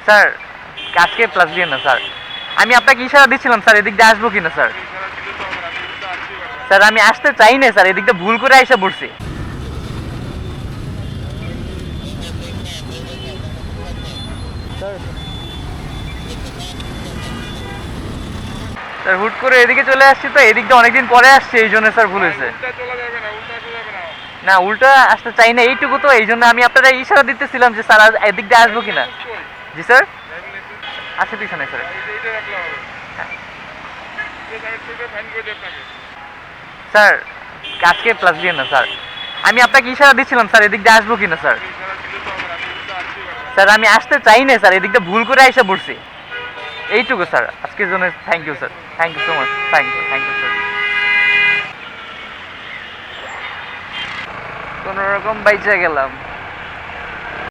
Sir আজকে plus দিয়ে না স্যার, আমি আপনাকে ইশারা দিচ্ছিলাম স্যার এদিক দিয়ে আসবো কিনা স্যার। স্যার আমি আসতে চাই না স্যার, এদিক দিয়ে ভুল করে এসে পড়ছি। স্যার হুট করে এদিকে চলে আসছি তো, এদিক দিয়ে অনেকদিন পরে আসছি, এই জন্য স্যার ভুল হয়েছে। না উল্টা আসতে চাই না এইটুকু তো, এই জন্য আমি আপনারা ইশারা দিতেছিলাম যে স্যার এদিক দিয়ে আসবো কিনা। জি স্যার আছে পিছনে স্যার। স্যার আজকে প্লাস দিয়ে না স্যার, আমি আপনাকে ইশারা দিচ্ছিলাম স্যার এদিক দিয়ে আসবো কিনা স্যার। স্যার আমি আসতে চাই না স্যার, এদিক দিয়ে ভুল করে এসে পড়ছি এইটুকু স্যার, আজকের জন্য thank you sir, thank you so much, thank you sir. কোনো রকম বাইচা গেলাম।